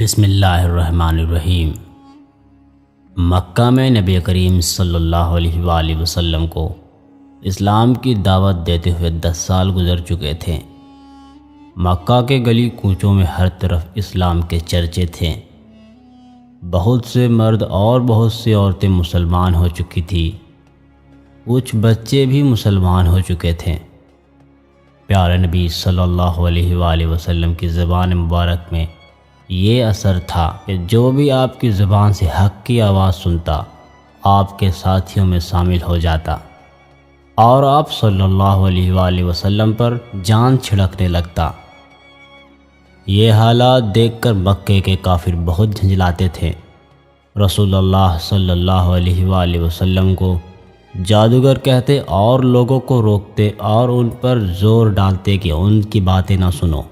بسم اللہ الرحمن الرحیم۔ مکہ میں نبی کریم صلی اللہ علیہ وآلہ وسلم کو اسلام کی دعوت دیتے ہوئے 10 سال گزر چکے تھے۔ مکہ کے گلی کوچوں میں ہر طرف اسلام کے چرچے تھے۔ بہت سے مرد اور بہت سی عورتیں مسلمان ہو چکی تھی، کچھ بچے بھی مسلمان ہو چکے تھے۔ پیارے نبی صلی اللہ علیہ وآلہ وسلم کی زبان مبارک میں یہ اثر تھا کہ جو بھی آپ کی زبان سے حق کی آواز سنتا آپ کے ساتھیوں میں شامل ہو جاتا اور آپ صلی اللہ علیہ وآلہ وسلم پر جان چھڑکنے لگتا۔ یہ حالات دیکھ کر مکے کے کافر بہت جھنجھلاتے تھے۔ رسول اللہ صلی اللہ علیہ وآلہ وسلم کو جادوگر کہتے اور لوگوں کو روکتے اور ان پر زور ڈالتے کہ ان کی باتیں نہ سنو۔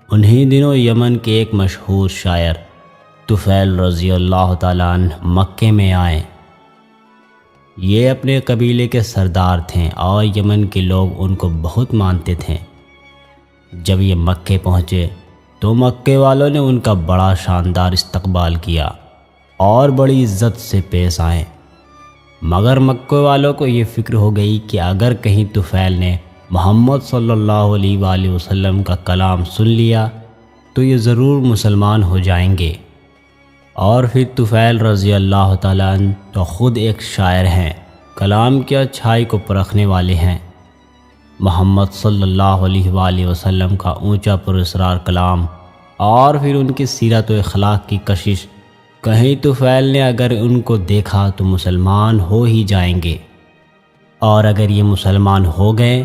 انہی دنوں یمن کے ایک مشہور شاعر طفیل رضی اللہ تعالیٰ عنہ مکے میں آئے۔ یہ اپنے قبیلے کے سردار تھے اور یمن کے لوگ ان کو بہت مانتے تھے۔ جب یہ مکے پہنچے تو مکے والوں نے ان کا بڑا شاندار استقبال کیا اور بڑی عزت سے پیش آئے، مگر مکے والوں کو یہ فکر ہو گئی کہ اگر کہیں طفیل نے محمد صلی اللہ علیہ وآلہ وسلم کا کلام سن لیا تو یہ ضرور مسلمان ہو جائیں گے۔ اور پھر طفیل رضی اللہ تعالیٰ عنہ تو خود ایک شاعر ہیں، کلام کی اچھائی کو پرکھنے والے ہیں۔ محمد صلی اللہ علیہ وآلہ وسلم کا اونچا پراسرار کلام اور پھر ان کی سیرت و اخلاق کی کشش، کہیں طفیل نے اگر ان کو دیکھا تو مسلمان ہو ہی جائیں گے، اور اگر یہ مسلمان ہو گئے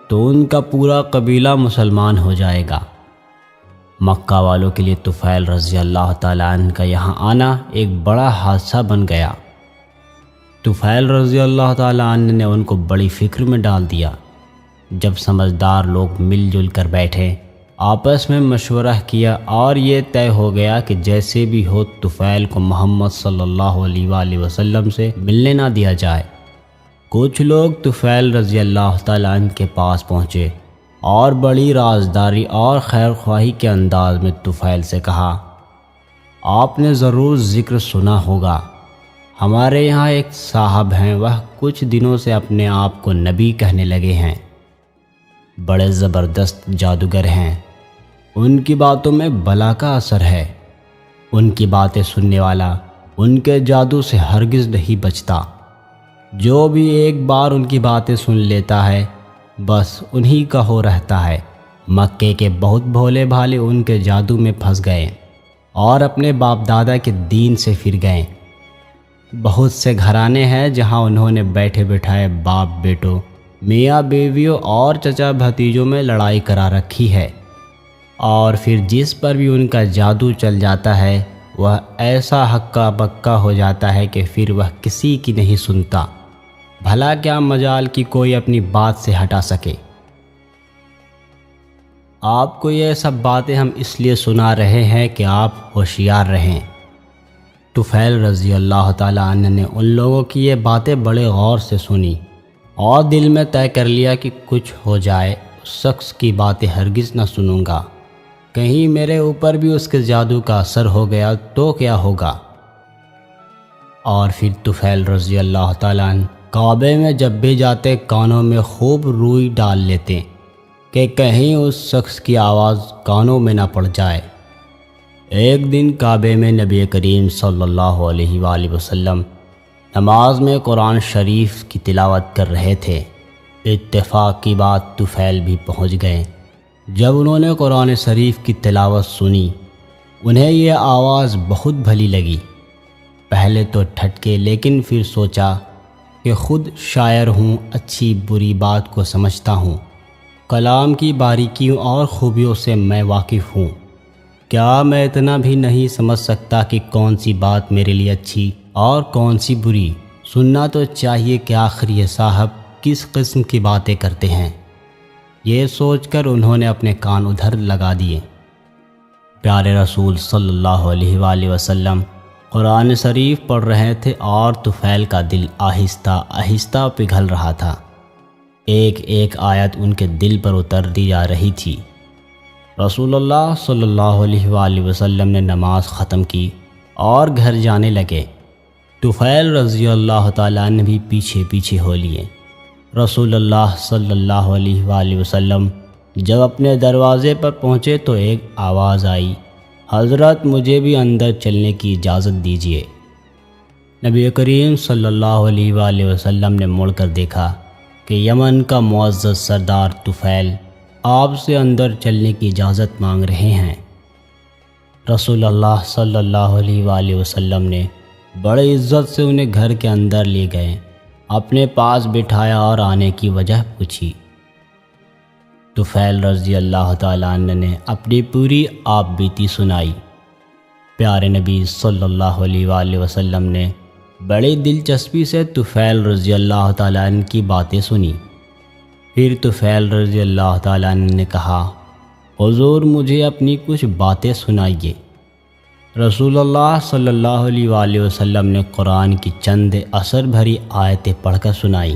تو ان کا پورا قبیلہ مسلمان ہو جائے گا۔ مکہ والوں کے لیے طفیل رضی اللہ تعالیٰ عنہ کا یہاں آنا ایک بڑا حادثہ بن گیا۔ طفیل رضی اللہ تعالیٰ عنہ نے ان کو بڑی فکر میں ڈال دیا۔ جب سمجھدار لوگ مل جل کر بیٹھے، آپس میں مشورہ کیا اور یہ طے ہو گیا کہ جیسے بھی ہو طفیل کو محمد صلی اللہ علیہ وآلہ وسلم سے ملنے نہ دیا جائے۔ کچھ لوگ طفیل رضی اللہ تعالیٰ عنہ کے پاس پہنچے اور بڑی رازداری اور خیر خواہی کے انداز میں طفیل سے کہا، آپ نے ضرور ذکر سنا ہوگا، ہمارے یہاں ایک صاحب ہیں، وہ کچھ دنوں سے اپنے آپ کو نبی کہنے لگے ہیں، بڑے زبردست جادوگر ہیں، ان کی باتوں میں بلا کا اثر ہے، ان کی باتیں سننے والا ان کے جادو سے ہرگز نہیں بچتا، جو بھی ایک بار ان کی باتیں سن لیتا ہے بس انہی کا ہو رہتا ہے۔ مکے کے بہت بھولے بھالے ان کے جادو میں پھنس گئے اور اپنے باپ دادا کے دین سے پھر گئے۔ بہت سے گھرانے ہیں جہاں انہوں نے بیٹھے بٹھائے باپ بیٹوں، میاں بیویوں اور چچا بھتیجوں میں لڑائی کرا رکھی ہے، اور پھر جس پر بھی ان کا جادو چل جاتا ہے وہ ایسا ہکا بکا ہو جاتا ہے کہ پھر وہ کسی کی نہیں سنتا، بھلا کیا مجال کی کوئی اپنی بات سے ہٹا سکے۔ آپ کو یہ سب باتیں ہم اس لیے سنا رہے ہیں کہ آپ ہوشیار رہیں۔ طفیل رضی اللہ تعالیٰ عنہ نے ان لوگوں کی یہ باتیں بڑے غور سے سنی اور دل میں طے کر لیا کہ کچھ ہو جائے اس شخص کی باتیں ہرگز نہ سنوں گا، کہیں میرے اوپر بھی اس کے جادو کا اثر ہو گیا تو کیا ہوگا۔ اور پھر طفیل رضی اللہ تعالیٰ عنہ کعبے میں جب بھی جاتے کانوں میں خوب روئی ڈال لیتے کہ کہیں اس شخص کی آواز کانوں میں نہ پڑ جائے۔ ایک دن کعبے میں نبی کریم صلی اللہ علیہ وآلہ وسلم نماز میں قرآن شریف کی تلاوت کر رہے تھے۔ اتفاق کی بات طفیل بھی پہنچ گئے۔ جب انہوں نے قرآن شریف کی تلاوت سنی انہیں یہ آواز بہت بھلی لگی۔ پہلے تو ٹھٹکے لیکن پھر سوچا کہ خود شاعر ہوں، اچھی بری بات کو سمجھتا ہوں، کلام کی باریکیوں اور خوبیوں سے میں واقف ہوں، کیا میں اتنا بھی نہیں سمجھ سکتا کہ کون سی بات میرے لیے اچھی اور کون سی بری؟ سننا تو چاہیے کہ آخر یہ صاحب کس قسم کی باتیں کرتے ہیں۔ یہ سوچ کر انہوں نے اپنے کان ادھر لگا دیے۔ پیارے رسول صلی اللہ علیہ وآلہ وسلم قرآن شریف پڑھ رہے تھے اور طفیل کا دل آہستہ آہستہ پگھل رہا تھا۔ ایک ایک آیت ان کے دل پر اتر دی جا رہی تھی۔ رسول اللہ صلی اللہ علیہ وآلہ وسلم نے نماز ختم کی اور گھر جانے لگے۔ طفیل رضی اللہ تعالیٰ عنہ بھی پیچھے پیچھے ہو لیے۔ رسول اللہ صلی اللہ علیہ وآلہ وسلم جب اپنے دروازے پر پہنچے تو ایک آواز آئی، حضرت مجھے بھی اندر چلنے کی اجازت دیجیے۔ نبی کریم صلی اللہ علیہ وآلہ وسلم نے مڑ کر دیکھا کہ یمن کا معزز سردار طفیل آپ سے اندر چلنے کی اجازت مانگ رہے ہیں۔ رسول اللہ صلی اللہ علیہ وآلہ وسلم نے بڑے عزت سے انہیں گھر کے اندر لے گئے، اپنے پاس بٹھایا اور آنے کی وجہ پوچھی۔ طفیل رضی اللہ تعالیٰ عنہ نے اپنی پوری آپ بیتی سنائی۔ پیارے نبی صلی اللہ علیہ وآلہ وسلم نے بڑی دلچسپی سے طفیل رضی اللہ تعالیٰ عنہ کی باتیں سنی۔ پھر طفیل رضی اللہ تعالیٰ عنہ نے کہا، حضور مجھے اپنی کچھ باتیں سنائیے۔ رسول اللہ صلی اللہ علیہ وآلہ وسلم نے قرآن کی چند اثر بھری آیتیں پڑھ کر سنائی۔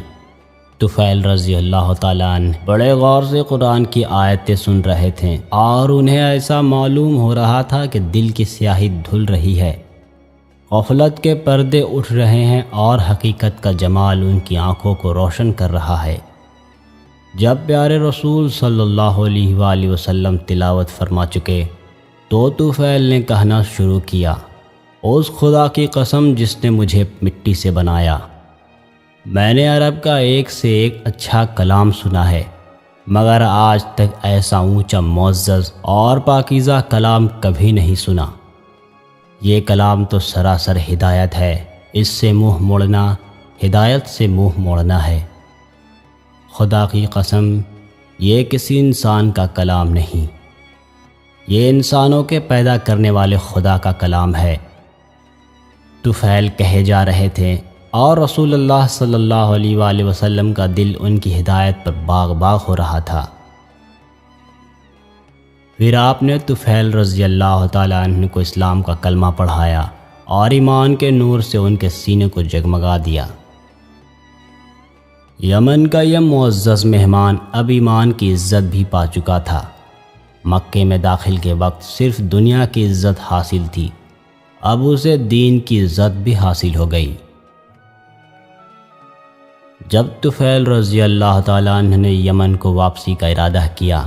طفیل رضی اللہ تعالیٰ عنہ بڑے غور سے قرآن کی آیتیں سن رہے تھے اور انہیں ایسا معلوم ہو رہا تھا کہ دل کی سیاہی دھل رہی ہے، غفلت کے پردے اٹھ رہے ہیں اور حقیقت کا جمال ان کی آنکھوں کو روشن کر رہا ہے۔ جب پیارے رسول صلی اللہ علیہ وآلہ وسلم تلاوت فرما چکے تو طفیل نے کہنا شروع کیا، اس خدا کی قسم جس نے مجھے مٹی سے بنایا، میں نے عرب کا ایک سے ایک اچھا کلام سنا ہے، مگر آج تک ایسا اونچا معزز اور پاکیزہ کلام کبھی نہیں سنا۔ یہ کلام تو سراسر ہدایت ہے، اس سے منہ موڑنا ہدایت سے منہ موڑنا ہے۔ خدا کی قسم یہ کسی انسان کا کلام نہیں، یہ انسانوں کے پیدا کرنے والے خدا کا کلام ہے۔ طفیل کہے جا رہے تھے اور رسول اللہ صلی اللہ علیہ وآلہ وسلم کا دل ان کی ہدایت پر باغ باغ ہو رہا تھا۔ پھر آپ نے طفیل رضی اللہ تعالیٰ عنہ کو اسلام کا کلمہ پڑھایا اور ایمان کے نور سے ان کے سینے کو جگمگا دیا۔ یمن کا یہ معزز مہمان اب ایمان کی عزت بھی پا چکا تھا۔ مکے میں داخل کے وقت صرف دنیا کی عزت حاصل تھی، اب اسے دین کی عزت بھی حاصل ہو گئی۔ جب طفیل رضی اللہ تعالیٰ عنہ نے یمن کو واپسی کا ارادہ کیا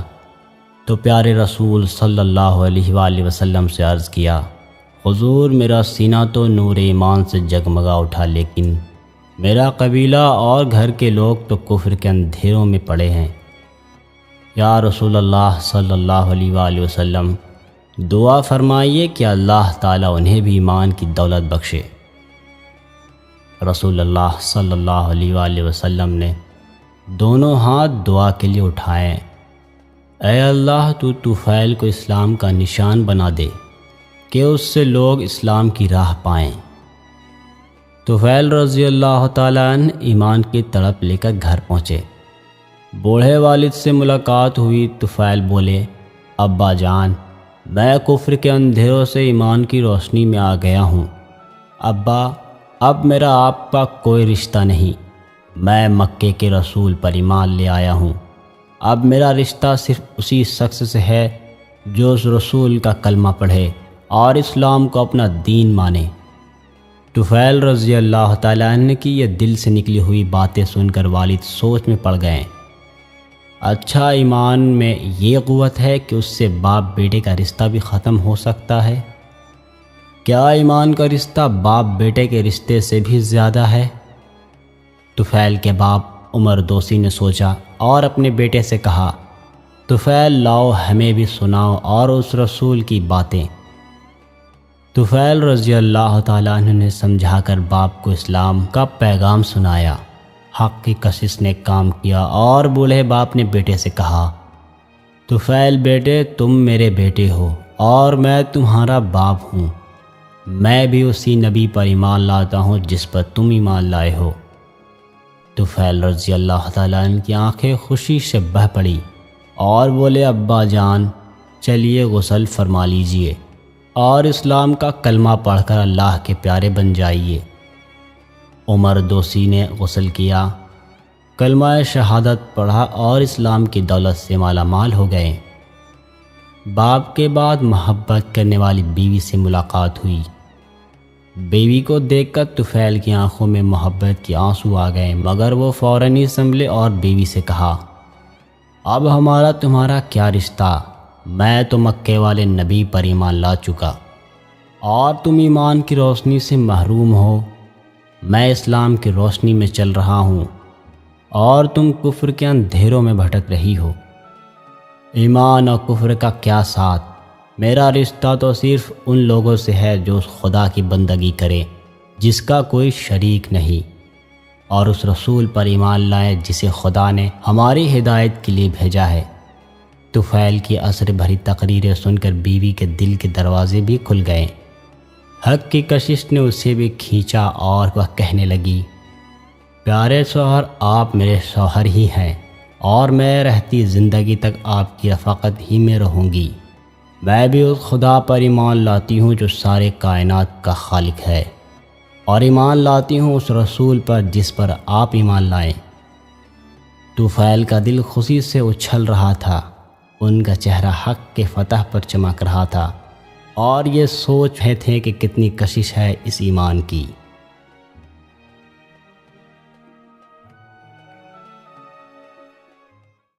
تو پیارے رسول صلی اللہ علیہ وآلہ وسلم سے عرض کیا، حضور میرا سینہ تو نور ایمان سے جگمگا اٹھا، لیکن میرا قبیلہ اور گھر کے لوگ تو کفر کے اندھیروں میں پڑے ہیں۔ یا رسول اللہ صلی اللہ علیہ وآلہ وسلم دعا فرمائیے کہ اللہ تعالیٰ انہیں بھی ایمان کی دولت بخشے۔ رسول اللہ صلی اللہ علیہ وآلہ وسلم نے دونوں ہاتھ دعا کے لیے اٹھائے، اے اللہ تو طفیل کو اسلام کا نشان بنا دے کہ اس سے لوگ اسلام کی راہ پائیں۔ طفیل رضی اللہ تعالیٰ عنہ ایمان کی تڑپ لے کر گھر پہنچے۔ بوڑھے والد سے ملاقات ہوئی۔ طفیل بولے، ابا جان میں کفر کے اندھیروں سے ایمان کی روشنی میں آ گیا ہوں۔ ابا اب میرا آپ کا کوئی رشتہ نہیں، میں مکے کے رسول پر ایمان لے آیا ہوں۔ اب میرا رشتہ صرف اسی شخص سے ہے جو اس رسول کا کلمہ پڑھے اور اسلام کو اپنا دین مانے۔ طفیل رضی اللہ تعالیٰ عنہ کی یہ دل سے نکلی ہوئی باتیں سن کر والد سوچ میں پڑ گئے۔ اچھا، ایمان میں یہ قوت ہے کہ اس سے باپ بیٹے کا رشتہ بھی ختم ہو سکتا ہے؟ کیا ایمان کا رشتہ باپ بیٹے کے رشتے سے بھی زیادہ ہے؟ طفیل کے باپ عمر دوسی نے سوچا اور اپنے بیٹے سے کہا، طفیل لاؤ ہمیں بھی سناؤ اور اس رسول کی باتیں۔ طفیل رضی اللہ تعالیٰ عنہ نے سمجھا کر باپ کو اسلام کا پیغام سنایا۔ حق کی کشش نے کام کیا اور بوڑھے باپ نے بیٹے سے کہا، طفیل بیٹے تم میرے بیٹے ہو اور میں تمہارا باپ ہوں، میں بھی اسی نبی پر ایمان لاتا ہوں جس پر تم ایمان لائے ہو۔ طفیل رضی اللہ تعالیٰ عنہ کی آنکھیں خوشی سے بہہ پڑی اور بولے، ابا جان چلیے غسل فرما لیجئے اور اسلام کا کلمہ پڑھ کر اللہ کے پیارے بن جائیے۔ عمر دوسی نے غسل کیا، کلمہ شہادت پڑھا اور اسلام کی دولت سے مالا مال ہو گئے۔ باپ کے بعد محبت کرنے والی بیوی سے ملاقات ہوئی۔ بیوی کو دیکھ کر طفیل کی آنکھوں میں محبت کے آنسو آ گئے، مگر وہ فوراً ہی سنبھلے اور بیوی سے کہا، اب ہمارا تمہارا کیا رشتہ؟ میں تو مکے والے نبی پر ایمان لا چکا اور تم ایمان کی روشنی سے محروم ہو۔ میں اسلام کی روشنی میں چل رہا ہوں اور تم کفر کے اندھیروں میں بھٹک رہی ہو۔ ایمان اور کفر کا کیا ساتھ؟ میرا رشتہ تو صرف ان لوگوں سے ہے جو اس خدا کی بندگی کرے جس کا کوئی شریک نہیں، اور اس رسول پر ایمان لائے جسے خدا نے ہماری ہدایت کے لیے بھیجا ہے۔ طفیل کی عذر بھری تقریریں سن کر بیوی کے دل کے دروازے بھی کھل گئے۔ حق کی کشش نے اسے بھی کھینچا اور وہ کہنے لگی، پیارے شوہر، آپ میرے شوہر ہی ہیں اور میں رہتی زندگی تک آپ کی رفاقت ہی میں رہوں گی۔ میں بھی اس خدا پر ایمان لاتی ہوں جو سارے کائنات کا خالق ہے، اور ایمان لاتی ہوں اس رسول پر جس پر آپ ایمان لائیں۔ طفیل کا دل خوشی سے اچھل رہا تھا، ان کا چہرہ حق کے فتح پر چمک رہا تھا، اور یہ سوچ رہے تھے کہ کتنی کشش ہے اس ایمان کی۔